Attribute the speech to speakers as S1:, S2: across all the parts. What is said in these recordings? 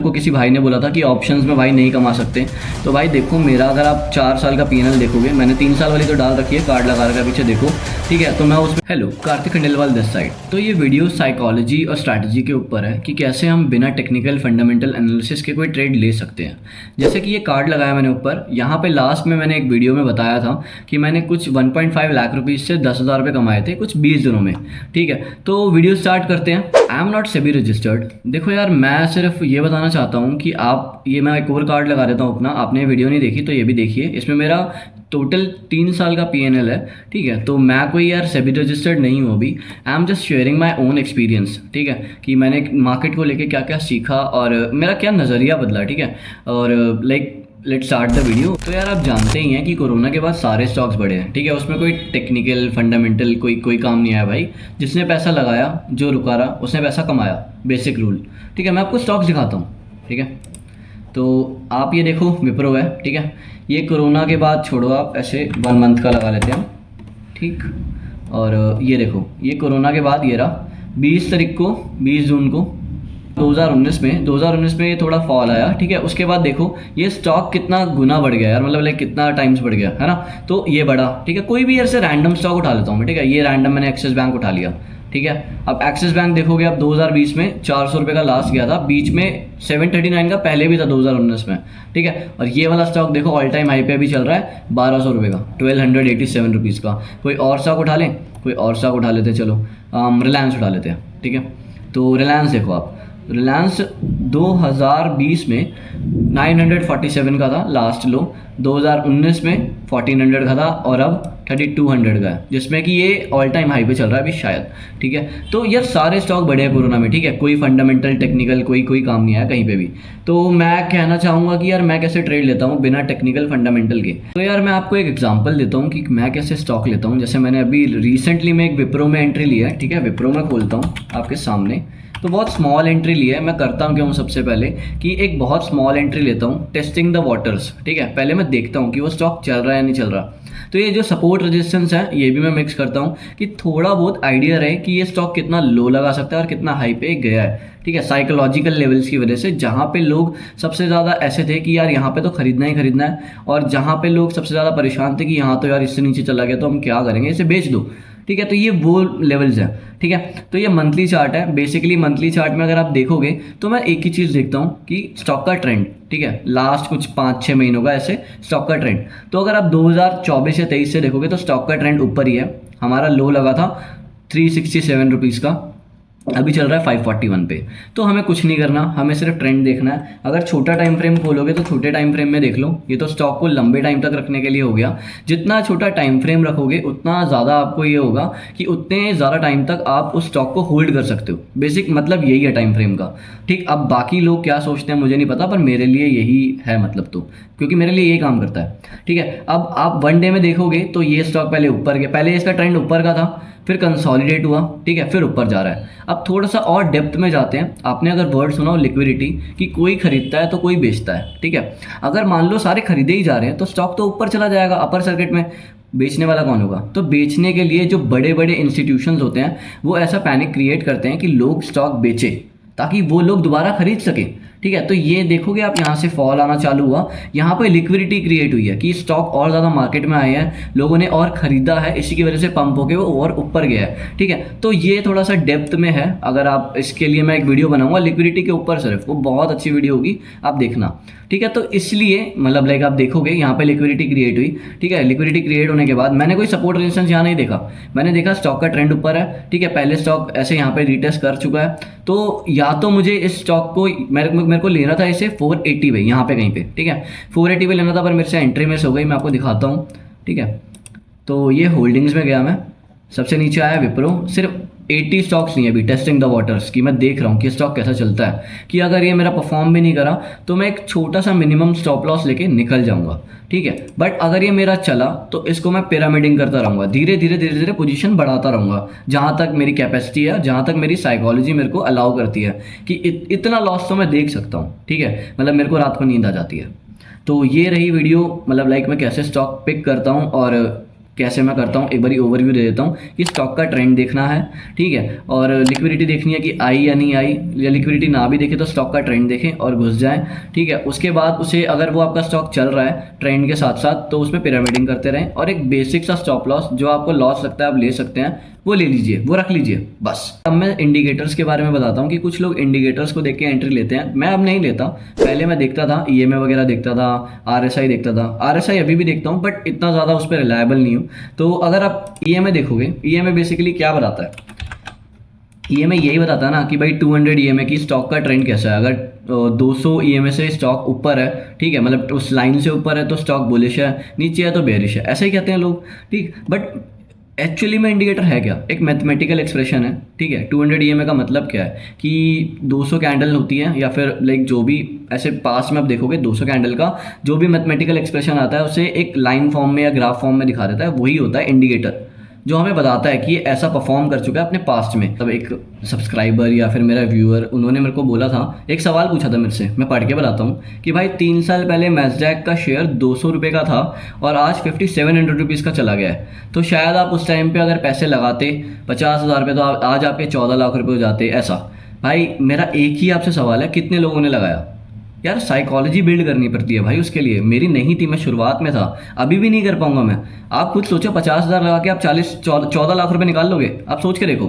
S1: को किसी भाई ने बोला था कि ऑप्शंस में भाई नहीं कमा सकते। तो भाई देखो मेरा, अगर आप 4 साल का पीएनएल देखोगे, मैंने 3 साल वाली तो डाल रखी है, कार्ड लगा रखा है पीछे देखो, ठीक है। तो मैं उसमें, hello Kartik Khandelwal this side. तो ये वीडियो साइकोलॉजी और स्ट्रैटेजी के ऊपर है कि कैसे हम बिना टेक्निकल फंडामेंटल एनालिसिस के कोई ट्रेड ले सकते हैं। जैसे कि ये कार्ड लगाया मैंने ऊपर, यहाँ पे लास्ट में मैंने एक वीडियो में बताया था कि मैंने कुछ 1.5 लाख रुपीज़ से 10,000 रुपये कमाए थे कुछ 20 दिनों में, ठीक है। तो वीडियो स्टार्ट करते हैं। I am not SEBI registered. देखो यार, मैं सिर्फ ये बताना चाहता हूँ कि आप, ये मैं एक और कार्ड लगा देता हूँ अपना, आपने वीडियो नहीं देखी तो ये भी देखिए। इसमें मेरा टोटल 3 साल का पीएनएल है, ठीक है। तो मैं कोई यार सेबी रजिस्टर्ड नहीं हूँ अभी। I am just sharing my own experience, ठीक है, कि मैंने मार्केट को लेके क्या क्या सीखा और मेरा क्या नज़रिया बदला, ठीक है। और like let's start the video. तो यार आप जानते ही हैं कि कोरोना के बाद सारे स्टॉक्स बढ़े हैं, ठीक है। उसमें कोई टेक्निकल फंडामेंटल कोई काम नहीं आया भाई। जिसने पैसा लगाया, जो रुका रहा, उसने पैसा कमाया, बेसिक रूल, ठीक है। मैं आपको स्टॉक्स दिखाता हूँ, ठीक है। तो आप ये देखो, विप्रो है, ठीक है। ये कोरोना के बाद छोड़ो, आप ऐसे 1 मंथ का लगा लेते हैं, ठीक। और ये देखो, ये कोरोना के बाद ये रहा 20 तारीख को, 20 जून को 2019 में ये थोड़ा फॉल आया, ठीक है। उसके बाद देखो ये स्टॉक कितना गुना बढ़ गया यार, मतलब लाइक कितना टाइम्स बढ़ गया है ना। तो ये बढ़ा, ठीक है। कोई भी यार से रैंडम स्टॉक उठा लेता हूँ मैं, ठीक है। ये रैंडम मैंने एक्सिस बैंक उठा लिया, ठीक है। अब एक्सिस बैंक देखोगे, अब 2020 में 400 रुपये का लास्ट गया था, बीच में 739 का पहले भी था 2019 में, ठीक है। और ये वाला स्टॉक देखो ऑल टाइम हाई पे अभी चल रहा है 1200 रुपये का, 1287 रुपीज़ का। कोई और स्टॉक उठा लें, कोई और स्टॉक उठा लेते हैं, चलो रिलायंस उठा लेते हैं, ठीक है। तो रिलायंस देखो आप, रिलायंस 2020 में 947 का था लास्ट लो, 2019 में 1400 का था और अब 3200 का है, जिसमें कि ये ऑल टाइम हाई पे चल रहा है अभी शायद, ठीक है। तो यार सारे स्टॉक बढ़े हैं कोरोना में, ठीक है। कोई फंडामेंटल टेक्निकल कोई काम नहीं आया कहीं पे भी। तो मैं कहना चाहूँगा कि यार मैं कैसे ट्रेड लेता हूँ बिना टेक्निकल फंडामेंटल के। तो यार मैं आपको एक एग्जांपल देता हूँ कि मैं कैसे स्टॉक लेता हूँ। जैसे मैंने अभी रिसेंटली में एक विप्रो में एंट्री लिया है, ठीक है। विप्रो में खोलता हूँ आपके सामने, तो बहुत स्मॉल एंट्री लिया है। मैं करता हूँ क्यों, सबसे पहले कि एक बहुत स्मॉल एंट्री लेता हूँ, टेस्टिंग द वाटर्स, ठीक है। पहले मैं देखता हूँ कि वो स्टॉक चल रहा है या नहीं चल रहा। तो ये जो सपोर्ट रेजिस्टेंस है ये भी मैं मिक्स करता हूँ कि थोड़ा बहुत आइडिया रहे कि ये स्टॉक कितना लो लगा सकता है और कितना हाई पे गया है, ठीक है। साइकोलॉजिकल लेवल्स की वजह से, जहाँ पे लोग सबसे ज़्यादा ऐसे थे कि यार यहाँ पे तो खरीदना ही खरीदना है, और जहाँ पे लोग सबसे ज़्यादा परेशान थे कि यहाँ तो यार इससे नीचे चला गया तो हम क्या करेंगे, इसे बेच दो, ठीक है। तो ये वो लेवल्स हैं, ठीक है। तो ये मंथली चार्ट है। बेसिकली मंथली चार्ट में अगर आप देखोगे तो मैं एक ही चीज़ देखता हूँ कि स्टॉक का ट्रेंड, ठीक है। लास्ट कुछ 5-6 महीनों का ऐसे स्टॉक का ट्रेंड। तो अगर आप 2024 या 23 से देखोगे तो स्टॉक का ट्रेंड ऊपर ही है। हमारा लो लगा था 367 रुपीज़ का, अभी चल रहा है 541 पे। तो हमें कुछ नहीं करना, हमें सिर्फ ट्रेंड देखना है। अगर छोटा टाइम फ्रेम खोलोगे तो छोटे टाइम फ्रेम में देख लो। ये तो स्टॉक को लंबे टाइम तक रखने के लिए हो गया। जितना छोटा टाइम फ्रेम रखोगे उतना ज़्यादा आपको ये होगा कि उतने ज़्यादा टाइम तक आप उस स्टॉक को होल्ड कर सकते हो। बेसिक मतलब यही है टाइम फ्रेम का, ठीक। अब बाकी लोग क्या सोचते हैं मुझे नहीं पता, पर मेरे लिए यही है मतलब, तो क्योंकि मेरे लिए यही काम करता है, ठीक है। अब आप 1 डे में देखोगे तो ये स्टॉक पहले ऊपर गया, पहले इसका ट्रेंड ऊपर का था, फिर कंसोलिडेट हुआ, ठीक है, फिर ऊपर जा रहा है। अब थोड़ा सा और डेप्थ में जाते हैं। आपने अगर वर्ड सुना हो लिक्विडिटी, कि कोई खरीदता है तो कोई बेचता है, ठीक है। अगर मान लो सारे खरीदे ही जा रहे हैं तो स्टॉक तो ऊपर चला जाएगा अपर सर्किट में, बेचने वाला कौन होगा। तो बेचने के लिए जो बड़े बड़े इंस्टीट्यूशंस होते हैं वो ऐसा पैनिक क्रिएट करते हैं कि लोग स्टॉक बेचे ताकि वो लोग दोबारा खरीद सके, ठीक है। तो ये देखोगे आप, यहाँ से फॉल आना चालू हुआ, यहाँ पे लिक्विडिटी क्रिएट हुई है कि स्टॉक और ज़्यादा मार्केट में आए हैं, लोगों ने और ख़रीदा है, इसी की वजह से पंप होके वो और ऊपर गया है, ठीक है। तो ये थोड़ा सा डेप्थ में है। अगर आप, इसके लिए मैं एक वीडियो बनाऊंगा लिक्विडिटी के ऊपर सिर्फ, वो बहुत अच्छी वीडियो होगी, आप देखना, ठीक है। तो इसलिए मतलब लाइक आप देखोगे यहाँ पे लिक्विडिटी क्रिएट हुई, ठीक है। लिक्विडिटी क्रिएट होने के बाद मैंने कोई सपोर्ट रेजिस्टेंस यहाँ नहीं देखा, मैंने देखा स्टॉक का ट्रेंड ऊपर है, ठीक है। पहले स्टॉक ऐसे यहाँ पे रिटेस्ट कर चुका है, तो या तो मुझे इस स्टॉक को मेरे को लेना था इसे 480 पे, यहाँ पे कहीं पे, ठीक है। 480 पे लेना था, पर मेरे से एंट्री मिस हो गई। मैं आपको दिखाता हूँ, ठीक है। तो ये होल्डिंग्स में गया मैं, सबसे नीचे आया विप्रो। सिर्फ 80 स्टॉक्स नहीं है अभी, टेस्टिंग द वाटर्स की मैं देख रहा हूँ कि स्टॉक कैसा चलता है, कि अगर ये मेरा परफॉर्म भी नहीं करा तो मैं एक छोटा सा मिनिमम स्टॉप लॉस लेके निकल जाऊंगा, ठीक है। बट अगर ये मेरा चला तो इसको मैं पिरामिडिंग करता रहूँगा, धीरे धीरे पोजीशन बढ़ाता रहूँगा, जहाँ तक मेरी कैपेसिटी है, जहाँ तक मेरी साइकोलॉजी मेरे को अलाउ करती है कि इतना लॉस तो मैं देख सकता हूँ, ठीक है। मतलब मेरे को रात को नींद आ जाती है। तो ये रही वीडियो, मतलब लाइक मैं कैसे स्टॉक पिक करता हूँ और कैसे मैं करता हूँ एक बारी ओवरव्यू दे देता हूँ कि स्टॉक का ट्रेंड देखना है, ठीक है, और लिक्विडिटी देखनी है कि आई या नहीं आई, या लिक्विडिटी ना भी देखे तो स्टॉक का ट्रेंड देखें और घुस जाएं, ठीक है। उसके बाद उसे अगर वो आपका स्टॉक चल रहा है ट्रेंड के साथ साथ तो उसमें पिरामिडिंग करते रहें, और एक बेसिक सा स्टॉप लॉस जो आपको लॉस लगता है आप ले सकते हैं वो ले लीजिए, वो रख लीजिए बस। अब मैं इंडिकेटर्स के बारे में बताता हूँ कि कुछ लोग इंडिकेटर्स को देख के एंट्री लेते हैं, मैं अब नहीं लेता। पहले मैं देखता था ईएमए वगैरह देखता था, आरएसआई देखता था, आरएसआई अभी भी देखता हूँ बट इतना ज़्यादा उस पर रिलायबल नहीं हूँ। तो अगर आप ईएमए देखोगे, ईएमए बेसिकली क्या बताता है, ईएमए यही बताता है ना कि भाई 200 ईएमए की स्टॉक का ट्रेंड कैसा है। अगर 200 ईएमए से स्टॉक ऊपर है, ठीक है, मतलब उस लाइन से ऊपर है तो स्टॉक बुलिश है, नीचे है तो बेरिश है, ऐसे ही कहते हैं लोग, ठीक। बट एक्चुअली में इंडिकेटर है क्या, एक मैथमेटिकल एक्सप्रेशन है, ठीक है। 200 ईएमए का मतलब क्या है कि 200 कैंडल होती है, या फिर लाइक जो भी ऐसे पास में आप देखोगे 200 कैंडल का जो भी मैथमेटिकल एक्सप्रेशन आता है उसे एक लाइन फॉर्म में या ग्राफ फॉर्म में दिखा देता है, वही होता है इंडिकेटर, जो हमें बताता है कि ये ऐसा परफॉर्म कर चुका है अपने पास्ट में। तब एक सब्सक्राइबर या फिर मेरा व्यूअर उन्होंने मेरे को बोला था, एक सवाल पूछा था मेरे से, मैं पढ़ के बताता हूँ कि भाई 3 साल पहले मैस्डैक का शेयर 200 रुपये का था और आज 5700 रुपीज़ का चला गया है। तो शायद आप उस टाइम पे अगर पैसे लगाते 50,000 रुपये तो आज आपके 14 लाख रुपये हो जाते। ऐसा भाई मेरा एक ही आपसे सवाल है, कितने लोगों ने लगाया? यार साइकोलॉजी बिल्ड करनी पड़ती है भाई उसके लिए, मेरी नहीं थी, मैं शुरुआत में था, अभी भी नहीं कर पाऊंगा मैं। आप खुद सोचो 50,000 लगा के आप 14 लाख रुपए निकाल लोगे, आप सोच के देखो।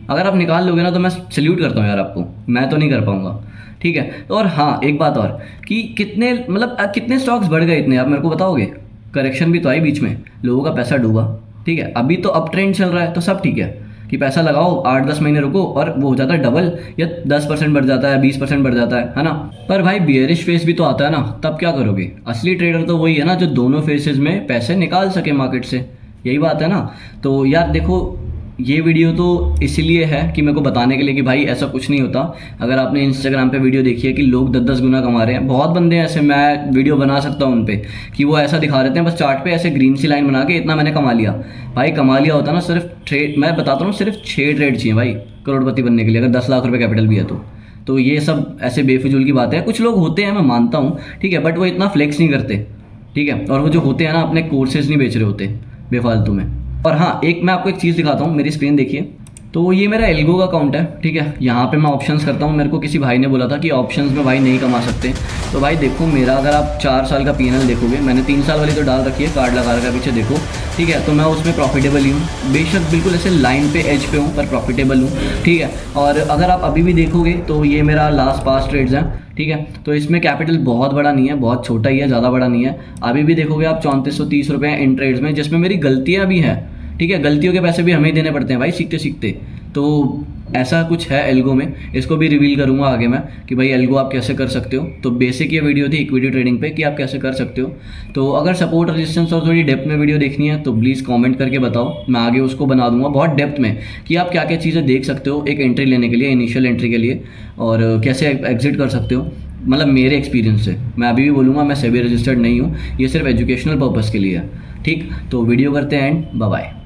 S1: अगर आप निकाल लोगे ना तो मैं सल्यूट करता हूँ यार आपको, मैं तो नहीं कर पाऊंगा, ठीक है। तो और हाँ एक बात और कि कितने मतलब कितने स्टॉक्स बढ़ गए इतने, आप मेरे को बताओगे? करेक्शन भी तो आई बीच में, लोगों का पैसा डूबा, ठीक है। अभी तो अप ट्रेंड चल रहा है तो सब ठीक है कि पैसा लगाओ 8-10 महीने रुको और वो हो जाता है डबल, या 10% बढ़ जाता है, 20% बढ़ जाता है ना। पर भाई बियरिश फेस भी तो आता है ना, तब क्या करोगे? असली ट्रेडर तो वही है ना जो दोनों फेसेस में पैसे निकाल सके मार्केट से, यही बात है ना। तो यार देखो ये वीडियो तो इसलिए है कि मेरे को बताने के लिए कि भाई ऐसा कुछ नहीं होता। अगर आपने इंस्टाग्राम पे वीडियो देखी है कि लोग 10-10 गुना कमा रहे हैं, बहुत बंदे हैं ऐसे, मैं वीडियो बना सकता हूँ उन पे कि वो ऐसा दिखा देते हैं बस चार्ट पे ऐसे ग्रीन सी लाइन बना के इतना मैंने कमा लिया। भाई कमा लिया होता ना सिर्फ ट्रेड, मैं बताता हूँ सिर्फ 6 ट्रेड चाहिए भाई करोड़पति बनने के लिए, अगर 10 लाख रुपये कैपिटल भी है तो ये सब ऐसे बेफिजूल की बातें हैं। कुछ लोग होते हैं मैं मानता हूँ, ठीक है, बट वो इतना फ्लेक्स नहीं करते, ठीक है। और वो जो होते हैं ना अपने कोर्सेज नहीं बेच रहे होते बेफालतू में। और हाँ एक मैं आपको एक चीज़ दिखाता हूँ, मेरी स्क्रीन देखिए, तो ये मेरा एल्गो का अकाउंट है, ठीक है। यहाँ पे मैं ऑप्शंस करता हूँ, मेरे को किसी भाई ने बोला था कि ऑप्शंस में भाई नहीं कमा सकते, तो भाई देखो मेरा अगर आप 4 साल का पीएनएल देखोगे, मैंने 3 साल वाली तो डाल रखी है, कार्ड लगा रखा है पीछे देखो, ठीक है। तो मैं उसमें प्रॉफिटेबल ही हूँ, बेशक बिल्कुल ऐसे लाइन पे एज पे हूँ पर प्रॉफिटेबल हूँ, ठीक है। और अगर आप अभी भी देखोगे तो ये मेरा लास्ट पास ट्रेड्स हैं, ठीक है। तो इसमें कैपिटल बहुत बड़ा नहीं है, बहुत छोटा ही है, ज़्यादा बड़ा नहीं है। अभी भी देखोगे आप 3430 रुपये इन ट्रेड्स में, जिसमें मेरी गलतियाँ भी हैं, ठीक है। गलतियों के पैसे भी हमें ही देने पड़ते हैं भाई सीखते सीखते। तो ऐसा कुछ है एल्गो में, इसको भी रिवील करूंगा आगे मैं कि भाई एल्गो आप कैसे कर सकते हो। तो बेसिक ये वीडियो थी इक्विटी ट्रेडिंग पे कि आप कैसे कर सकते हो। तो अगर सपोर्ट रेजिस्टेंस और थोड़ी डेप्थ में वीडियो देखनी है तो प्लीज़ कमेंट करके बताओ, मैं आगे उसको बना दूंगा बहुत डेप्थ में कि आप क्या क्या चीज़ें देख सकते हो एक एंट्री लेने के लिए, इनिशियल एंट्री के लिए, और कैसे एग्जिट कर सकते हो। मतलब मेरे एक्सपीरियंस से मैं अभी भी बोलूँगा मैं सेबी रजिस्टर्ड नहीं हूँ, ये सिर्फ एजुकेशनल पर्पज़ के लिए है, ठीक। तो वीडियो करते हैं एंड, बाय बाय।